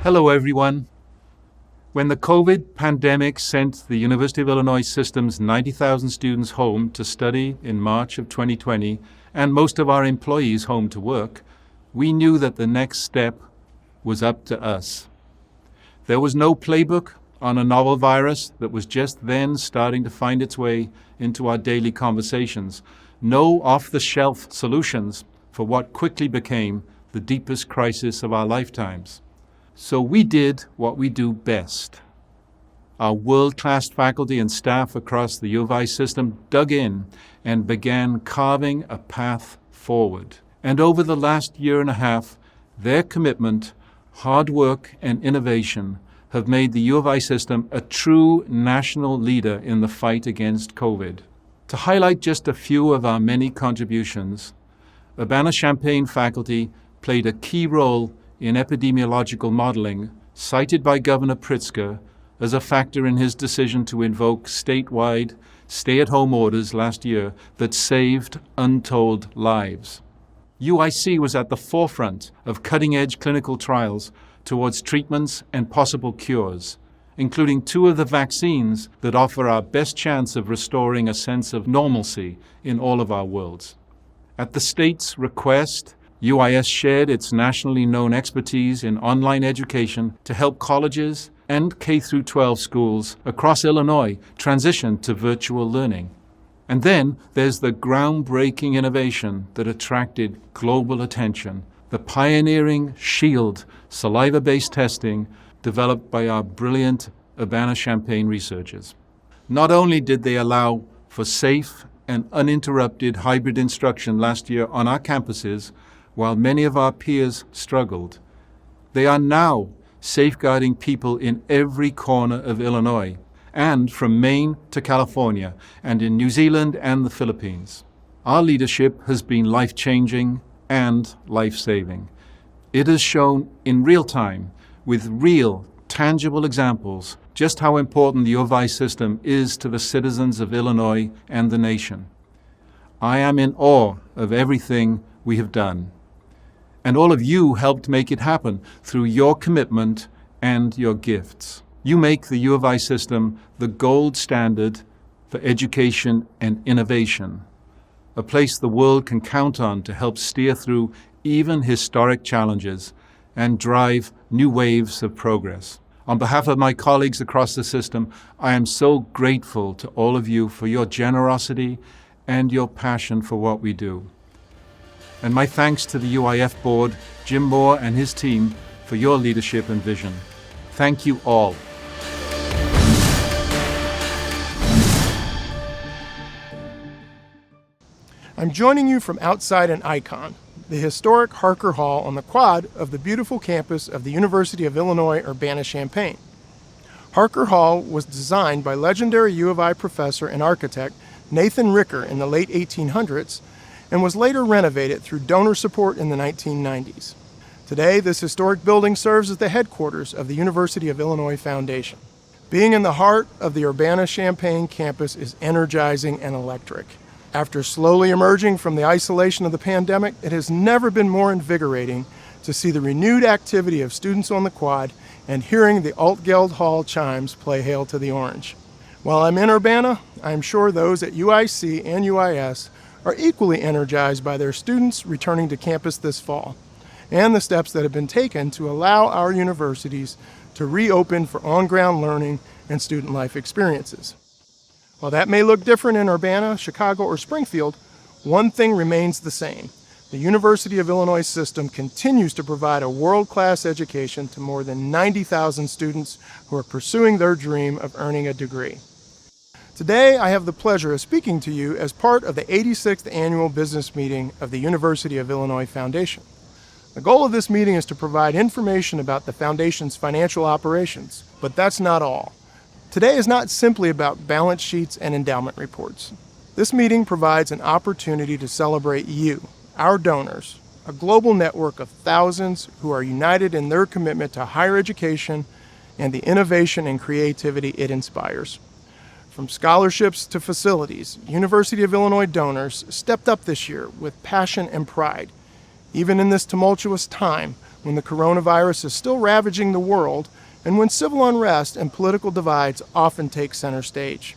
Hello, everyone. When the COVID pandemic sent the University of Illinois system's 90,000 students home to study in March of 2020, and most of our employees home to work, we knew that the next step was up to us. There was no playbook on a novel virus that was just then starting to find its way into our daily conversations. No off-the-shelf solutions for what quickly became the deepest crisis of our lifetimes. So we did what we do best. Our world-class faculty and staff across the U of I system dug in and began carving a path forward. And over the last year and a half, their commitment, hard work, and innovation have made the U of I system a true national leader in the fight against COVID. To highlight just a few of our many contributions, Urbana-Champaign faculty played a key role in epidemiological modeling, cited by Governor Pritzker as a factor in his decision to invoke statewide stay-at-home orders last year that saved untold lives. UIC was at the forefront of cutting-edge clinical trials towards treatments and possible cures, including 2 of the vaccines that offer our best chance of restoring a sense of normalcy in all of our worlds. At the state's request, UIS shared its nationally known expertise in online education to help colleges and K-12 schools across Illinois transition to virtual learning. And then there's the groundbreaking innovation that attracted global attention, the pioneering SHIELD saliva-based testing developed by our brilliant Urbana-Champaign researchers. Not only did they allow for safe and uninterrupted hybrid instruction last year on our campuses, while many of our peers struggled, they are now safeguarding people in every corner of Illinois, and from Maine to California, and in New Zealand and the Philippines. Our leadership has been life-changing and life-saving. It has shown in real time, with real, tangible examples, just how important the U of I system is to the citizens of Illinois and the nation. I am in awe of everything we have done. And all of you helped make it happen through your commitment and your gifts. You make the U of I system the gold standard for education and innovation, a place the world can count on to help steer through even historic challenges and drive new waves of progress. On behalf of my colleagues across the system, I am so grateful to all of you for your generosity and your passion for what we do. And my thanks to the UIF board, Jim Moore and his team, for your leadership and vision. Thank you all. I'm joining you from outside an icon, the historic Harker Hall on the quad of the beautiful campus of the University of Illinois Urbana-Champaign. Harker Hall was designed by legendary U of I professor and architect Nathan Ricker in the late 1800s and was later renovated through donor support in the 1990s. Today, this historic building serves as the headquarters of the University of Illinois Foundation. Being in the heart of the Urbana-Champaign campus is energizing and electric. After slowly emerging from the isolation of the pandemic, it has never been more invigorating to see the renewed activity of students on the quad and hearing the Altgeld Hall chimes play Hail to the Orange. While I'm in Urbana, I'm sure those at UIC and UIS are equally energized by their students returning to campus this fall, and the steps that have been taken to allow our universities to reopen for on-ground learning and student life experiences. While that may look different in Urbana, Chicago, or Springfield, one thing remains the same. The University of Illinois system continues to provide a world-class education to more than 90,000 students who are pursuing their dream of earning a degree. Today, I have the pleasure of speaking to you as part of the 86th Annual Business Meeting of the University of Illinois Foundation. The goal of this meeting is to provide information about the Foundation's financial operations, but that's not all. Today is not simply about balance sheets and endowment reports. This meeting provides an opportunity to celebrate you, our donors, a global network of thousands who are united in their commitment to higher education and the innovation and creativity it inspires. From scholarships to facilities, University of Illinois donors stepped up this year with passion and pride. Even in this tumultuous time, when the coronavirus is still ravaging the world and when civil unrest and political divides often take center stage.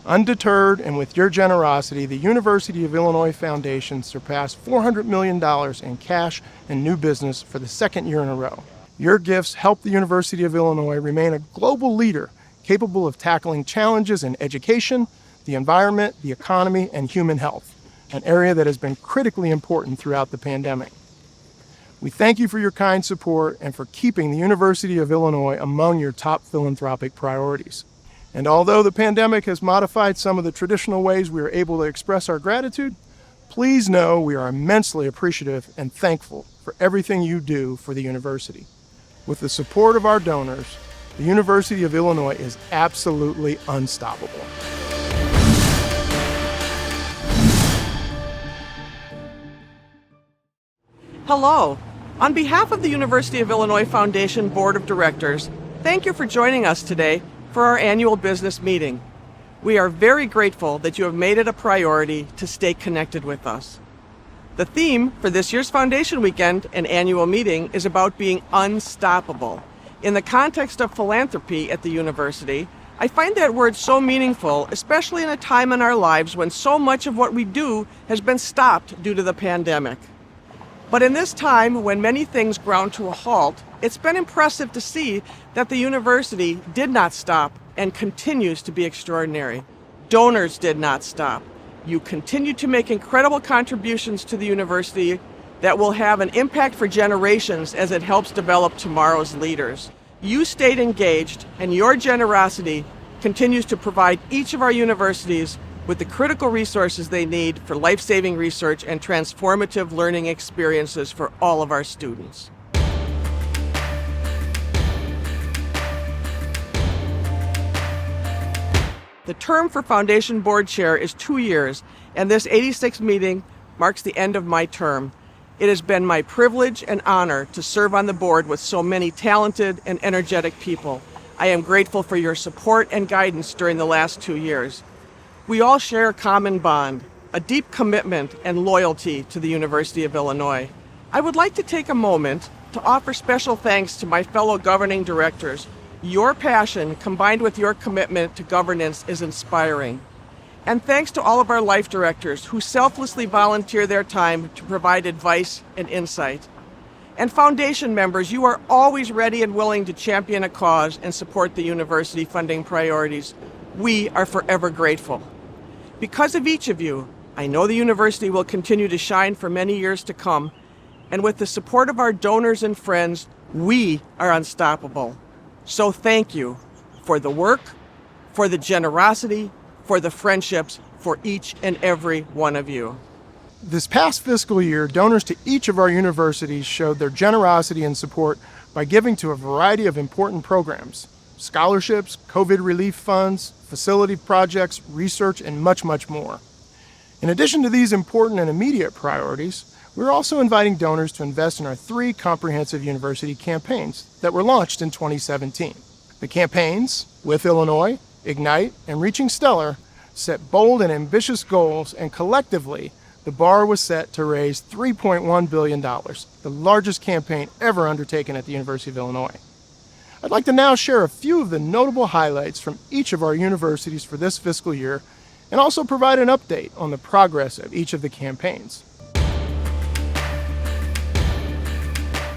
Undeterred and with your generosity, the University of Illinois Foundation surpassed $400 million in cash and new business for the second year in a row. Your gifts help the University of Illinois remain a global leader capable of tackling challenges in education, the environment, the economy, and human health, an area that has been critically important throughout the pandemic. We thank you for your kind support and for keeping the University of Illinois among your top philanthropic priorities. And although the pandemic has modified some of the traditional ways we are able to express our gratitude, please know we are immensely appreciative and thankful for everything you do for the university. With the support of our donors, the University of Illinois is absolutely unstoppable. Hello. On behalf of the University of Illinois Foundation Board of Directors, thank you for joining us today for our annual business meeting. We are very grateful that you have made it a priority to stay connected with us. The theme for this year's Foundation Weekend and annual meeting is about being unstoppable. In the context of philanthropy at the university, I find that word so meaningful, especially in a time in our lives when so much of what we do has been stopped due to the pandemic. But in this time, when many things ground to a halt, it's been impressive to see that the university did not stop and continues to be extraordinary. Donors did not stop. You continue to make incredible contributions to the university that will have an impact for generations as it helps develop tomorrow's leaders. You stayed engaged, and your generosity continues to provide each of our universities with the critical resources they need for life-saving research and transformative learning experiences for all of our students. The term for Foundation Board Chair is 2 years, and this 86th meeting marks the end of my term. It has been my privilege and honor to serve on the board with so many talented and energetic people. I am grateful for your support and guidance during the last 2 years. We all share a common bond, a deep commitment and loyalty to the University of Illinois. I would like to take a moment to offer special thanks to my fellow governing directors. Your passion combined with your commitment to governance is inspiring. And thanks to all of our life directors who selflessly volunteer their time to provide advice and insight. And foundation members, you are always ready and willing to champion a cause and support the university funding priorities. We are forever grateful. Because of each of you, I know the university will continue to shine for many years to come, and with the support of our donors and friends, we are unstoppable. So thank you for the work, for the generosity, for the friendships, for each and every one of you. This past fiscal year, donors to each of our universities showed their generosity and support by giving to a variety of important programs: scholarships, COVID relief funds, facility projects, research, and much, much more. In addition to these important and immediate priorities, we're also inviting donors to invest in our 3 comprehensive university campaigns that were launched in 2017. The campaigns, With Illinois, Ignite, and Reaching Stellar, set bold and ambitious goals, and collectively, the bar was set to raise $3.1 billion, the largest campaign ever undertaken at the University of Illinois. I'd like to now share a few of the notable highlights from each of our universities for this fiscal year, and also provide an update on the progress of each of the campaigns.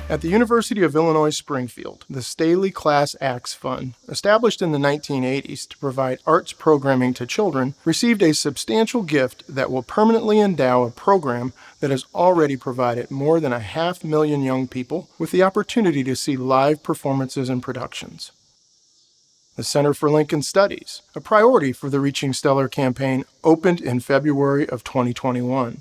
At the University of Illinois Springfield, the Staley Class Acts Fund, established in the 1980s to provide arts programming to children, received a substantial gift that will permanently endow a program that has already provided more than 500,000 young people with the opportunity to see live performances and productions. The Center for Lincoln Studies, a priority for the Reaching Stellar campaign, opened in February of 2021.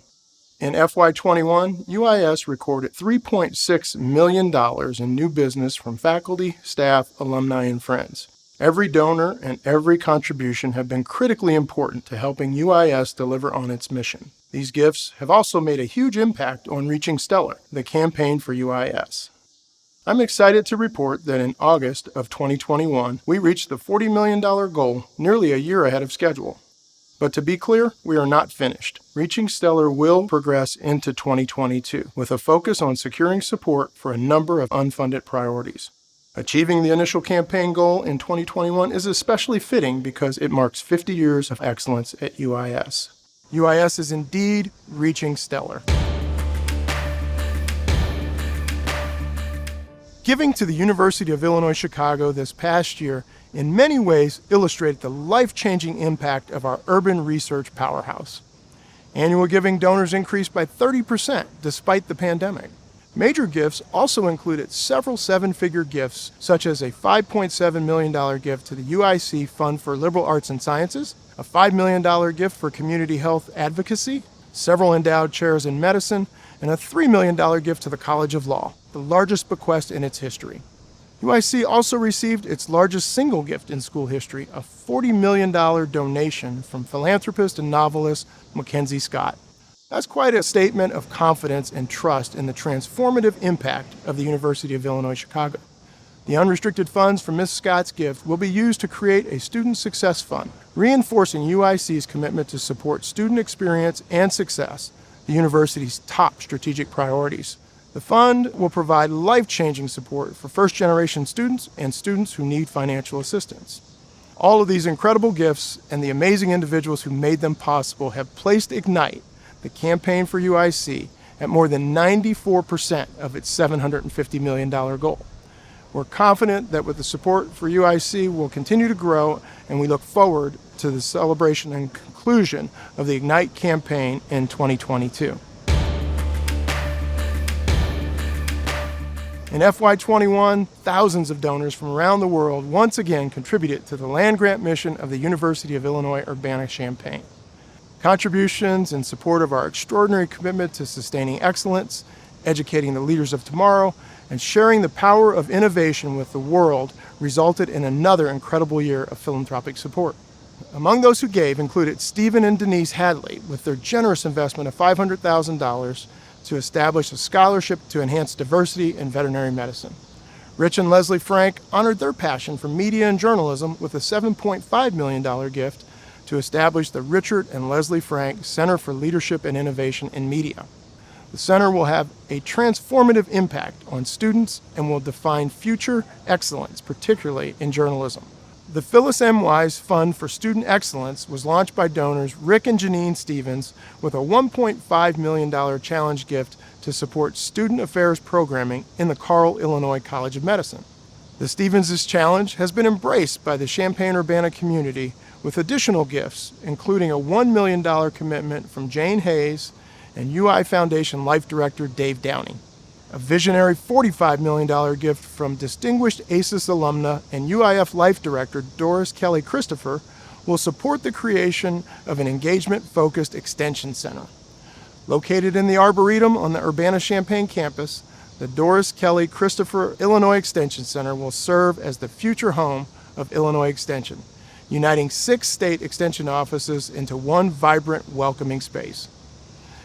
In FY21, UIS recorded $3.6 million in new business from faculty, staff, alumni, and friends. Every donor and every contribution have been critically important to helping UIS deliver on its mission. These gifts have also made a huge impact on Reaching Stellar, the campaign for UIS. I'm excited to report that in August of 2021, we reached the $40 million goal nearly a year ahead of schedule. But to be clear, we are not finished. Reaching Stellar will progress into 2022 with a focus on securing support for a number of unfunded priorities. Achieving the initial campaign goal in 2021 is especially fitting because it marks 50 years of excellence at UIS. UIS is indeed reaching stellar. Giving to the University of Illinois Chicago this past year in many ways illustrated the life-changing impact of our urban research powerhouse. Annual giving donors increased by 30% despite the pandemic. Major gifts also included several seven-figure gifts, such as a $5.7 million gift to the UIC Fund for Liberal Arts and Sciences, a $5 million gift for community health advocacy, several endowed chairs in medicine, and a $3 million gift to the College of Law, the largest bequest in its history. UIC also received its largest single gift in school history, a $40 million donation from philanthropist and novelist Mackenzie Scott. That's quite a statement of confidence and trust in the transformative impact of the University of Illinois Chicago. The unrestricted funds from Ms. Scott's gift will be used to create a student success fund, reinforcing UIC's commitment to support student experience and success, the university's top strategic priorities. The fund will provide life-changing support for first-generation students and students who need financial assistance. All of these incredible gifts and the amazing individuals who made them possible have placed Ignite, the campaign for UIC, at more than 94% of its $750 million goal. We're confident that with the support for UIC will continue to grow, and we look forward to the celebration and conclusion of the Ignite campaign in 2022. In FY21, thousands of donors from around the world once again contributed to the land-grant mission of the University of Illinois Urbana-Champaign. Contributions in support of our extraordinary commitment to sustaining excellence, educating the leaders of tomorrow, and sharing the power of innovation with the world resulted in another incredible year of philanthropic support. Among those who gave included Stephen and Denise Hadley with their generous investment of $500,000 to establish a scholarship to enhance diversity in veterinary medicine. Rich and Leslie Frank honored their passion for media and journalism with a $7.5 million gift to establish the Richard and Leslie Frank Center for Leadership and Innovation in Media. The center will have a transformative impact on students and will define future excellence, particularly in journalism. The Phyllis M. Wise Fund for Student Excellence was launched by donors Rick and Janine Stevens with a $1.5 million challenge gift to support student affairs programming in the Carle, Illinois College of Medicine. The Stevens' challenge has been embraced by the Champaign-Urbana community with additional gifts, including a $1 million commitment from Jane Hayes and UI Foundation Life Director Dave Downey. A visionary $45 million gift from distinguished ACES alumna and UIF Life Director Doris Kelly Christopher will support the creation of an engagement-focused extension center. Located in the Arboretum on the Urbana-Champaign campus, the Doris Kelly Christopher Illinois Extension Center will serve as the future home of Illinois Extension, uniting 6 state extension offices into one vibrant, welcoming space.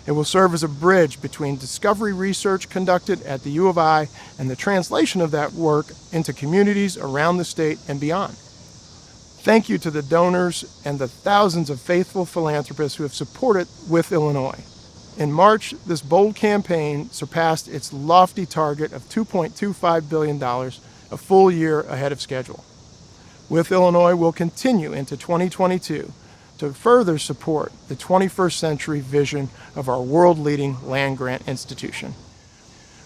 It will serve as a bridge between discovery research conducted at the U of I and the translation of that work into communities around the state and beyond. Thank you to the donors and the thousands of faithful philanthropists who have supported With Illinois. In March, this bold campaign surpassed its lofty target of $2.25 billion, a full year ahead of schedule. With Illinois will continue into 2022 to further support the 21st century vision of our world-leading land-grant institution.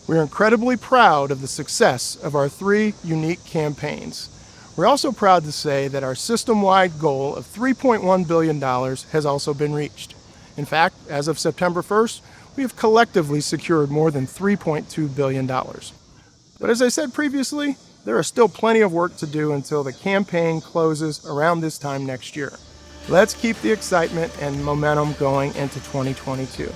We are incredibly proud of the success of our 3 unique campaigns. We're also proud to say that our system-wide goal of $3.1 billion has also been reached. In fact, as of September 1st, we have collectively secured more than $3.2 billion. But as I said previously, there is still plenty of work to do until the campaign closes around this time next year. Let's keep the excitement and momentum going into 2022.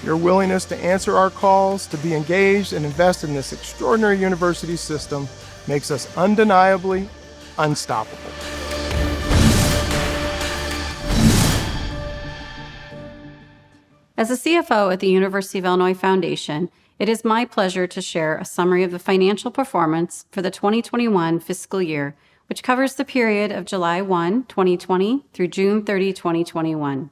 Your willingness to answer our calls, to be engaged and invest in this extraordinary university system makes us undeniably unstoppable. As a CFO at the University of Illinois Foundation, it is my pleasure to share a summary of the financial performance for the 2021 fiscal year, which covers the period of July 1, 2020 through June 30, 2021.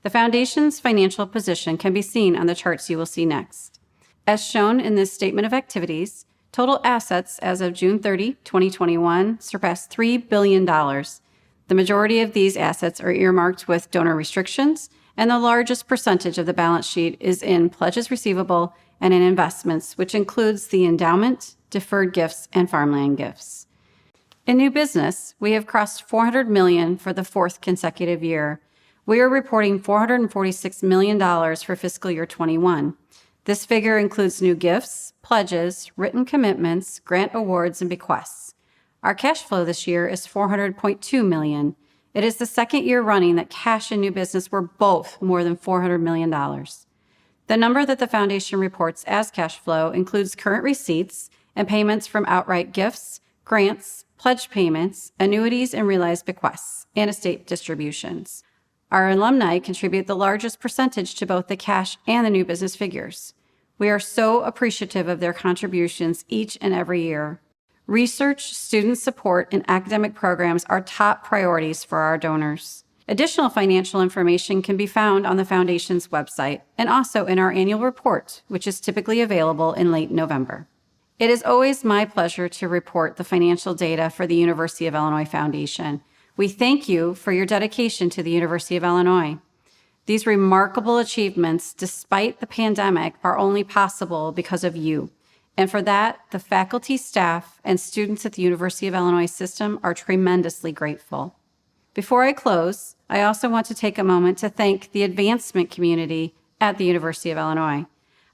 The Foundation's financial position can be seen on the charts you will see next. As shown in this statement of activities, total assets as of June 30, 2021 surpassed $3 billion. The majority of these assets are earmarked with donor restrictions, and the largest percentage of the balance sheet is in pledges receivable and in investments, which includes the endowment, deferred gifts, and farmland gifts. In new business, we have crossed $400 million for the fourth consecutive year. We are reporting $446 million for fiscal year 21. This figure includes new gifts, pledges, written commitments, grant awards, and bequests. Our cash flow this year is $400.2 million. It is the second year running that cash and new business were both more than $400 million. The number that the Foundation reports as cash flow includes current receipts and payments from outright gifts, grants, pledge payments, annuities, and realized bequests, and estate distributions. Our alumni contribute the largest percentage to both the cash and the new business figures. We are so appreciative of their contributions each and every year. Research, student support, and academic programs are top priorities for our donors. Additional financial information can be found on the Foundation's website and also in our annual report, which is typically available in late November. It is always my pleasure to report the financial data for the University of Illinois Foundation. We thank you for your dedication to the University of Illinois. These remarkable achievements, despite the pandemic, are only possible because of you. And for that, the faculty, staff, and students at the University of Illinois system are tremendously grateful. Before I close, I also want to take a moment to thank the advancement community at the University of Illinois.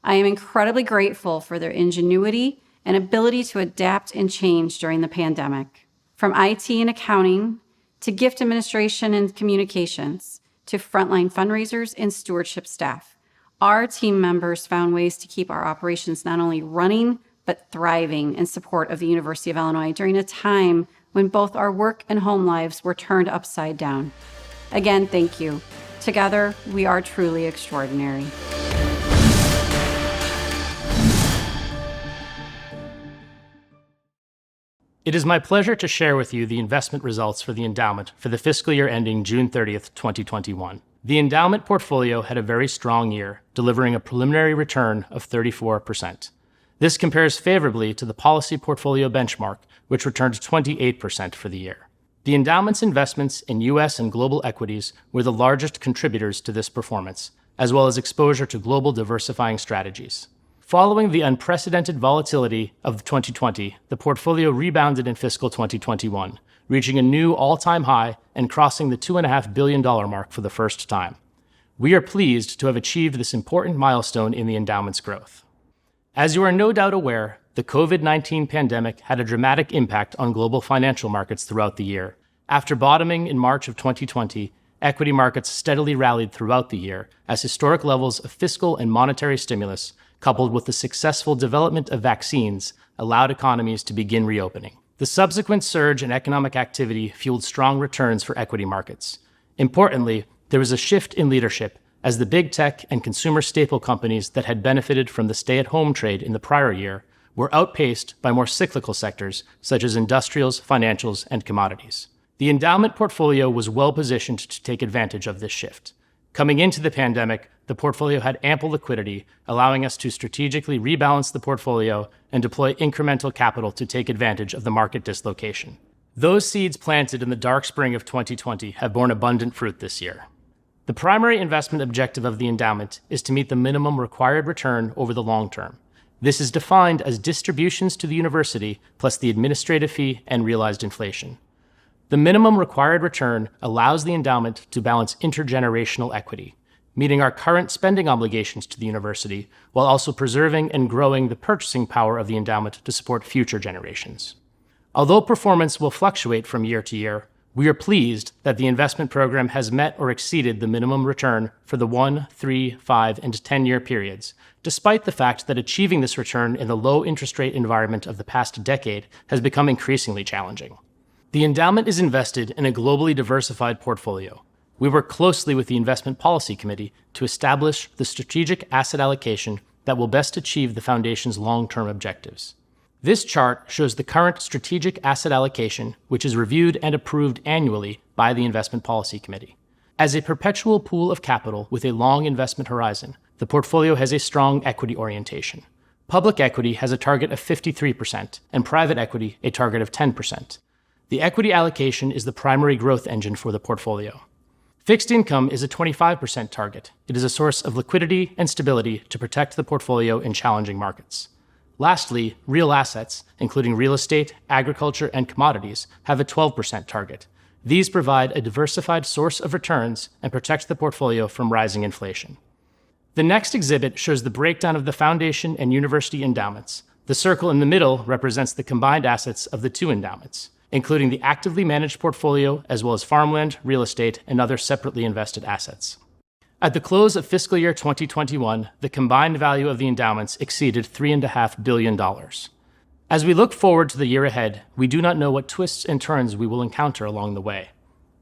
I am incredibly grateful for their ingenuity and ability to adapt and change during the pandemic. From IT and accounting, to gift administration and communications, to frontline fundraisers and stewardship staff, our team members found ways to keep our operations not only running, but thriving in support of the University of Illinois during a time when both our work and home lives were turned upside down. Again, thank you. Together, we are truly extraordinary. It is my pleasure to share with you the investment results for the endowment for the fiscal year ending June 30th, 2021. The endowment portfolio had a very strong year, delivering a preliminary return of 34%. This compares favorably to the policy portfolio benchmark, which returned 28% for the year. The endowment's investments in U.S. and global equities were the largest contributors to this performance, as well as exposure to global diversifying strategies. Following the unprecedented volatility of 2020, the portfolio rebounded in fiscal 2021, reaching a new all-time high and crossing the $2.5 billion mark for the first time. We are pleased to have achieved this important milestone in the endowment's growth. As you are no doubt aware, the COVID-19 pandemic had a dramatic impact on global financial markets throughout the year. After bottoming in March of 2020, equity markets steadily rallied throughout the year as historic levels of fiscal and monetary stimulus, coupled with the successful development of vaccines, allowed economies to begin reopening. The subsequent surge in economic activity fueled strong returns for equity markets. Importantly, there was a shift in leadership as the big tech and consumer staple companies that had benefited from the stay-at-home trade in the prior year were outpaced by more cyclical sectors such as industrials, financials, and commodities. The endowment portfolio was well positioned to take advantage of this shift. Coming into the pandemic, the portfolio had ample liquidity, allowing us to strategically rebalance the portfolio and deploy incremental capital to take advantage of the market dislocation. Those seeds planted in the dark spring of 2020 have borne abundant fruit this year. The primary investment objective of the endowment is to meet the minimum required return over the long term. This is defined as distributions to the university plus the administrative fee and realized inflation. The minimum required return allows the endowment to balance intergenerational equity, meeting our current spending obligations to the university while also preserving and growing the purchasing power of the endowment to support future generations. Although performance will fluctuate from year to year, we are pleased that the investment program has met or exceeded the minimum return for the 1, 3, 5, and 10-year periods, despite the fact that achieving this return in the low interest rate environment of the past decade has become increasingly challenging. The endowment is invested in a globally diversified portfolio. We work closely with the Investment Policy Committee to establish the strategic asset allocation that will best achieve the Foundation's long-term objectives. This chart shows the current strategic asset allocation, which is reviewed and approved annually by the Investment Policy Committee. As a perpetual pool of capital with a long investment horizon, the portfolio has a strong equity orientation. Public equity has a target of 53% and private equity a target of 10%. The equity allocation is the primary growth engine for the portfolio. Fixed income is a 25% target. It is a source of liquidity and stability to protect the portfolio in challenging markets. Lastly, real assets, including real estate, agriculture, and commodities, have a 12% target. These provide a diversified source of returns and protect the portfolio from rising inflation. The next exhibit shows the breakdown of the foundation and university endowments. The circle in the middle represents the combined assets of the two endowments, including the actively managed portfolio as well as farmland, real estate, and other separately invested assets. At the close of fiscal year 2021, the combined value of the endowments exceeded $3.5 billion. As we look forward to the year ahead, we do not know what twists and turns we will encounter along the way.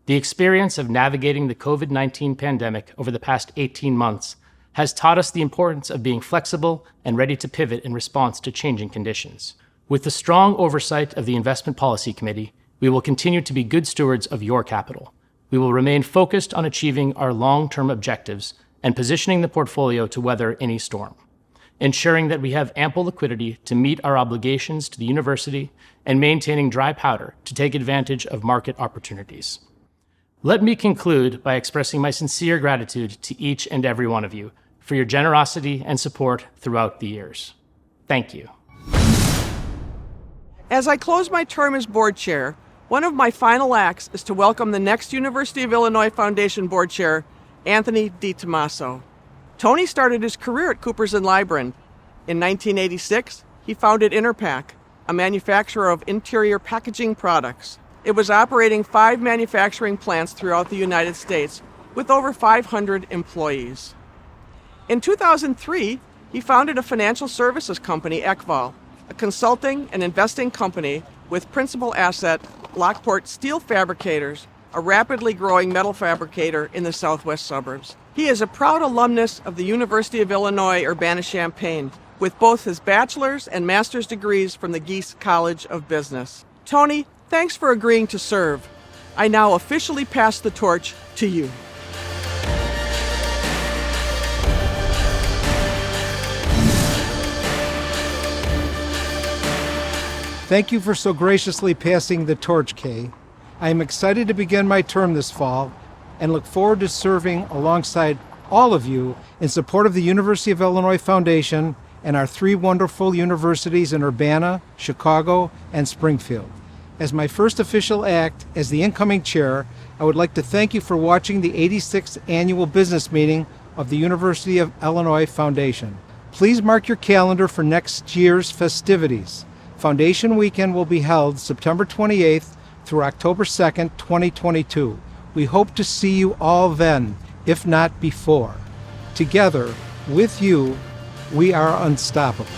The experience of navigating the COVID-19 pandemic over the past 18 months has taught us the importance of being flexible and ready to pivot in response to changing conditions. With the strong oversight of the Investment Policy Committee, we will continue to be good stewards of your capital. We will remain focused on achieving our long-term objectives and positioning the portfolio to weather any storm, ensuring that we have ample liquidity to meet our obligations to the university and maintaining dry powder to take advantage of market opportunities. Let me conclude by expressing my sincere gratitude to each and every one of you for your generosity and support throughout the years. Thank you. As I close my term as board chair, one of my final acts is to welcome the next University of Illinois Foundation board chair, Anthony DiTommaso. Tony started his career at Coopers & Lybrand. In 1986, he founded Interpack, a manufacturer of interior packaging products. It was operating 5 manufacturing plants throughout the United States with over 500 employees. In 2003, he founded a financial services company, Eckval, a consulting and investing company with principal asset Lockport Steel Fabricators, a rapidly growing metal fabricator in the southwest suburbs. He is a proud alumnus of the University of Illinois Urbana-Champaign, with both his bachelor's and master's degrees from the Geese College of Business. Tony, thanks for agreeing to serve. I now officially pass the torch to you. Thank you for so graciously passing the torch, Kay. I am excited to begin my term this fall and look forward to serving alongside all of you in support of the University of Illinois Foundation and our 3 wonderful universities in Urbana, Chicago, and Springfield. As my first official act as the incoming chair, I would like to thank you for watching the 86th annual business meeting of the University of Illinois Foundation. Please mark your calendar for next year's festivities. Foundation Weekend will be held September 28th through October 2nd, 2022. We hope to see you all then, if not before. Together, with you, we are unstoppable.